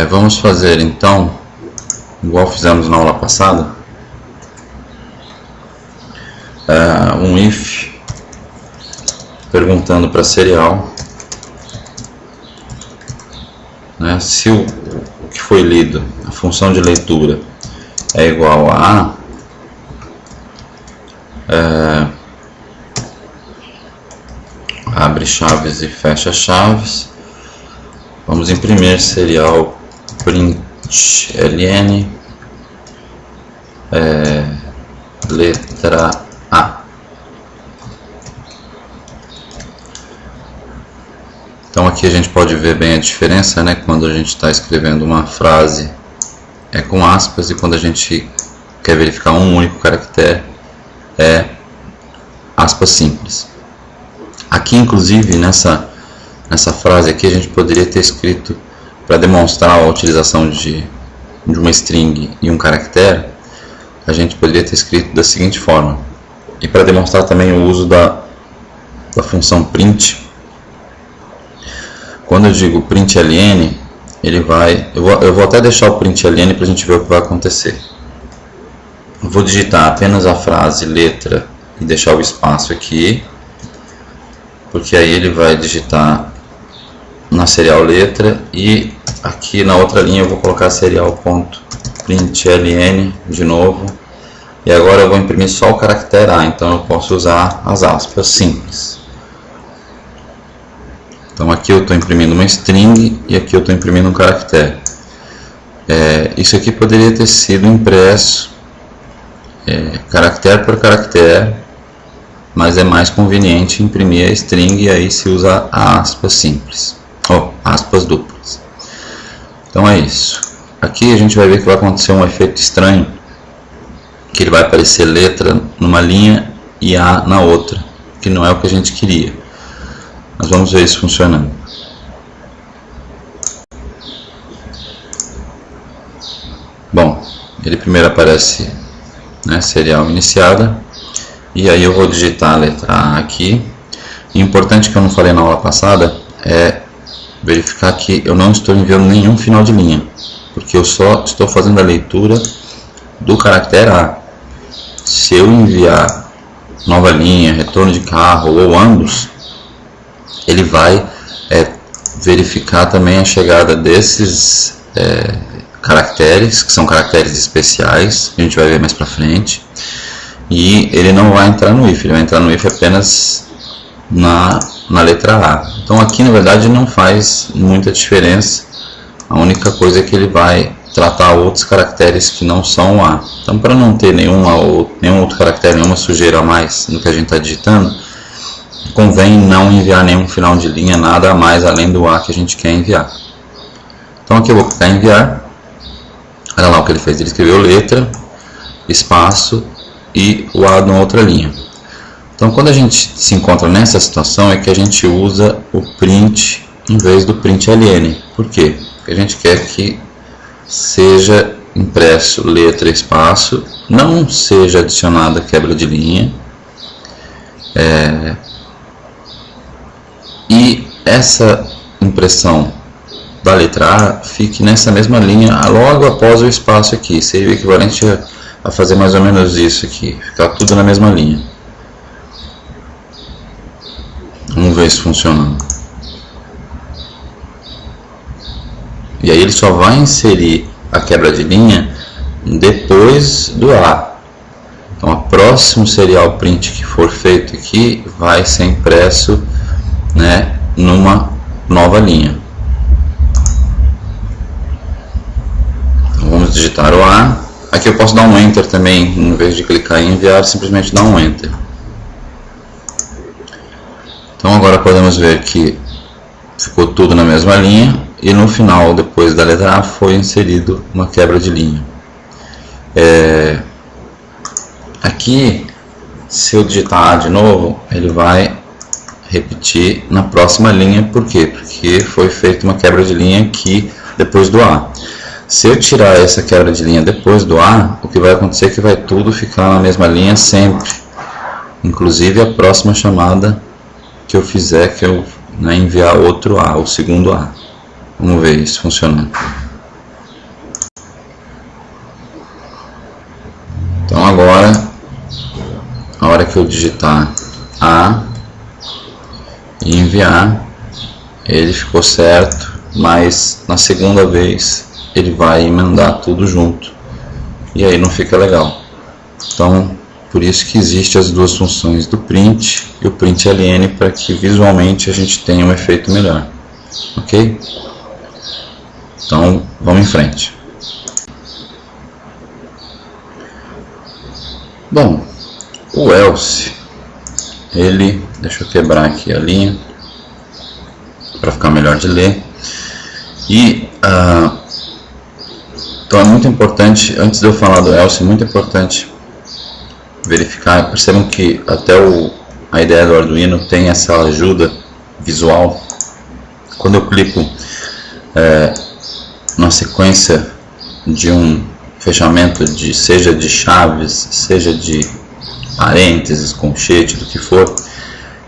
Vamos fazer então, igual fizemos na aula passada, um if perguntando para serial, né, se o que foi lido, a função de leitura, é igual a abre chaves e fecha chaves. Vamos imprimir serial println letra A. Então aqui a gente pode ver bem a diferença, né? Quando a gente está escrevendo uma frase com aspas, e quando a gente quer verificar um único caractere é aspas simples. Aqui, inclusive, nessa frase aqui, a gente poderia ter escrito, para demonstrar a utilização de uma string e um caractere, a gente poderia ter escrito da seguinte forma. E para demonstrar também o uso da função print, quando eu digo println, ele vai... Eu vou até deixar o println para a gente ver o que vai acontecer. Eu vou digitar apenas a frase letra e deixar o espaço aqui, porque aí ele vai digitar na serial letra, e aqui na outra linha eu vou colocar serial.println de novo, e agora eu vou imprimir só o caractere A, então eu posso usar as aspas simples. Então aqui eu estou imprimindo uma string e aqui eu estou imprimindo um caractere. Isso aqui poderia ter sido impresso caractere por caractere, mas é mais conveniente imprimir a string, e aí se usa a aspas simples, ou aspas duplas. Então é isso. Aqui a gente vai ver que vai acontecer um efeito estranho, que ele vai aparecer letra numa linha e A na outra, que não é o que a gente queria. Mas vamos ver isso funcionando. Bom, ele primeiro aparece, né, serial iniciada, e aí eu vou digitar a letra A aqui. E importante, que eu não falei na aula passada, é verificar que eu não estou enviando nenhum final de linha, porque eu só estou fazendo a leitura do caractere A. Se eu enviar nova linha, retorno de carro ou ambos, ele vai verificar também a chegada desses caracteres, que são caracteres especiais, a gente vai ver mais pra frente, e ele não vai entrar no if, ele vai entrar no if apenas na letra A. Então aqui na verdade não faz muita diferença, a única coisa é que ele vai tratar outros caracteres que não são o A. Então, para não ter nenhum outro caractere, nenhuma sujeira a mais no que a gente está digitando, convém não enviar nenhum final de linha, nada a mais além do A que a gente quer enviar. Então aqui eu vou clicar em enviar. Olha lá o que ele fez, ele escreveu letra, espaço e o A na outra linha. Então quando a gente se encontra nessa situação é que a gente usa o print em vez do println. Por quê? Porque a gente quer que seja impresso letra, espaço, não seja adicionada quebra de linha, e essa impressão da letra A fique nessa mesma linha logo após o espaço aqui. Seria o equivalente a fazer mais ou menos isso aqui, ficar tudo na mesma linha. Vamos ver isso funcionando. E aí ele só vai inserir a quebra de linha depois do A. Então o próximo serial print que for feito aqui vai ser impresso, né, numa nova linha. Então vamos digitar o A. Aqui eu posso dar um Enter também, em vez de clicar em enviar, simplesmente dar um Enter. Então agora podemos ver que ficou tudo na mesma linha, e no final, depois da letra A, foi inserido uma quebra de linha. Aqui, se eu digitar A de novo, ele vai repetir na próxima linha. Por quê? Porque foi feita uma quebra de linha aqui depois do A. Se eu tirar essa quebra de linha depois do A, o que vai acontecer é que vai tudo ficar na mesma linha sempre, inclusive a próxima chamada que eu fizer, que eu enviar outro A, o segundo A. Vamos ver isso funcionando. a hora que eu digitar A e enviar, ele ficou certo, mas na segunda vez ele vai emendar tudo junto e aí não fica legal. Então, por isso que existem as duas funções do print e o println, para que visualmente a gente tenha um efeito melhor, ok? Então, vamos em frente. Bom, o else, ele, deixa eu quebrar aqui a linha para ficar melhor de ler. E então é muito importante, antes de eu falar do else, é muito importante verificar. Percebam que até a ideia do Arduino tem essa ajuda visual. Quando eu clico na sequência de um fechamento, seja de chaves, seja de parênteses, colchete, do que for,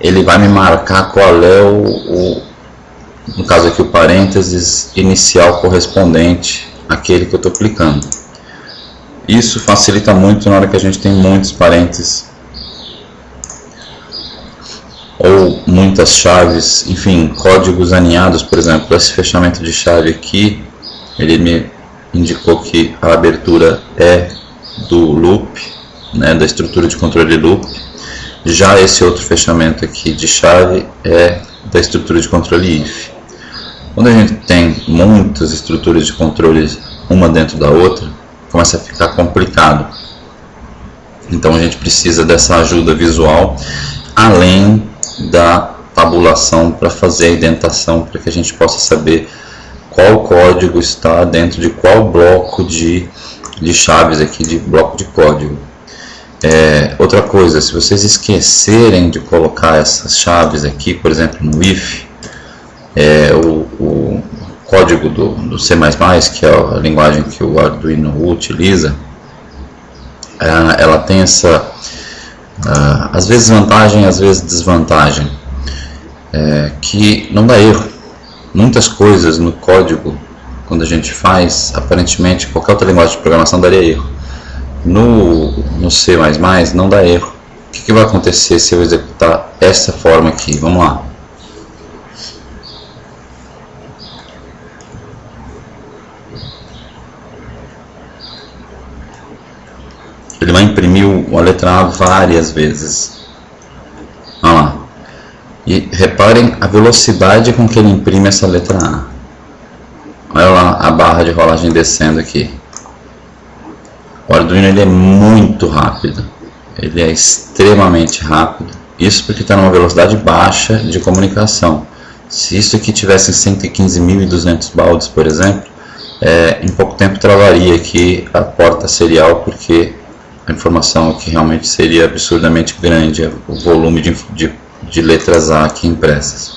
ele vai me marcar qual é no caso aqui, o parênteses inicial correspondente àquele que eu estou clicando. Isso facilita muito na hora que a gente tem muitos parênteses ou muitas chaves, enfim, códigos aninhados. Por exemplo, esse fechamento de chave aqui, ele me indicou que a abertura é do loop, né, da estrutura de controle loop. Já esse outro fechamento aqui de chave é da estrutura de controle if. Quando a gente tem muitas estruturas de controle uma dentro da outra, começa a ficar complicado. Então a gente precisa dessa ajuda visual, além da tabulação para fazer a indentação, para que a gente possa saber qual código está dentro de qual bloco de chaves aqui, de bloco de código. Outra coisa, se vocês esquecerem de colocar essas chaves aqui, por exemplo, no if, o código do C++, que é a linguagem que o Arduino utiliza, ela tem essa, às vezes vantagem, às vezes desvantagem, que não dá erro. Muitas coisas no código, quando a gente faz, aparentemente qualquer outra linguagem de programação daria erro. No C++ não dá erro. O que vai acontecer se eu executar essa forma aqui? Vamos lá. Ele vai imprimir a letra A várias vezes. Olha lá. E reparem a velocidade com que ele imprime essa letra A. Olha lá a barra de rolagem descendo aqui. O Arduino ele é muito rápido. Ele é extremamente rápido. Isso porque está numa velocidade baixa de comunicação. Se isso aqui tivesse 115.200 baldes, por exemplo, em pouco tempo travaria aqui a porta serial, porque a informação aqui realmente seria absurdamente grande, o volume de letras A aqui impressas.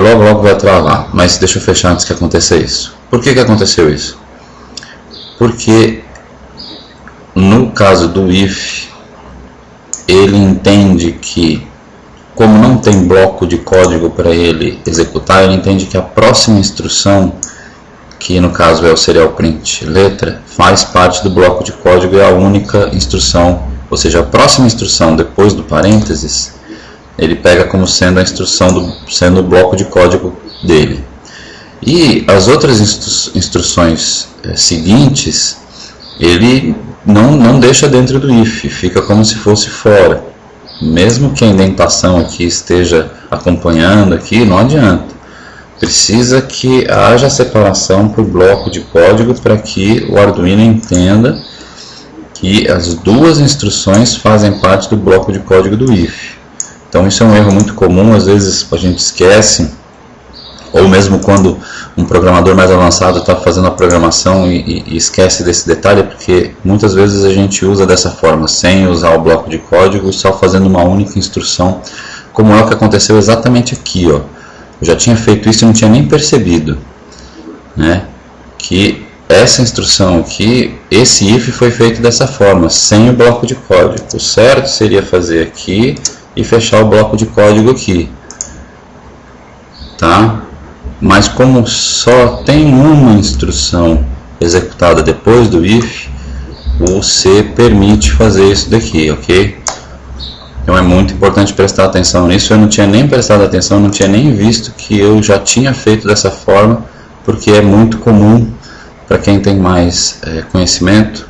Logo vai travar, mas deixa eu fechar antes que aconteça isso. Por que aconteceu isso? Porque no caso do if, ele entende que, como não tem bloco de código para ele executar, ele entende que a próxima instrução, que no caso é o serial print letra, faz parte do bloco de código e é a única instrução, ou seja, a próxima instrução depois do parênteses, ele pega como sendo a instrução sendo o bloco de código dele. E as outras instruções seguintes, ele não deixa dentro do if, fica como se fosse fora. Mesmo que a indentação aqui esteja acompanhando aqui, não adianta. Precisa que haja separação por bloco de código para que o Arduino entenda que as duas instruções fazem parte do bloco de código do if. Então isso é um erro muito comum, às vezes a gente esquece, ou mesmo quando um programador mais avançado está fazendo a programação e esquece desse detalhe, porque muitas vezes a gente usa dessa forma, sem usar o bloco de código, só fazendo uma única instrução, como é o que aconteceu exatamente aqui, ó. Eu já tinha feito isso e não tinha nem percebido, né, que essa instrução aqui, esse if foi feito dessa forma, sem o bloco de código. O certo seria fazer aqui e fechar o bloco de código aqui, tá? Mas como só tem uma instrução executada depois do if, o C permite fazer isso daqui, ok? Então é muito importante prestar atenção nisso. Eu não tinha nem prestado atenção, não tinha nem visto que eu já tinha feito dessa forma, porque é muito comum para quem tem mais conhecimento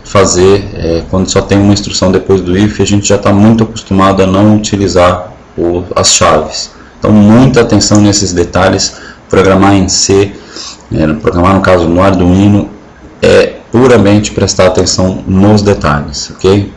fazer quando só tem uma instrução depois do if. A gente já está muito acostumado a não utilizar as chaves. Então muita atenção nesses detalhes. Programar em C, programar no caso no Arduino, é puramente prestar atenção nos detalhes, ok?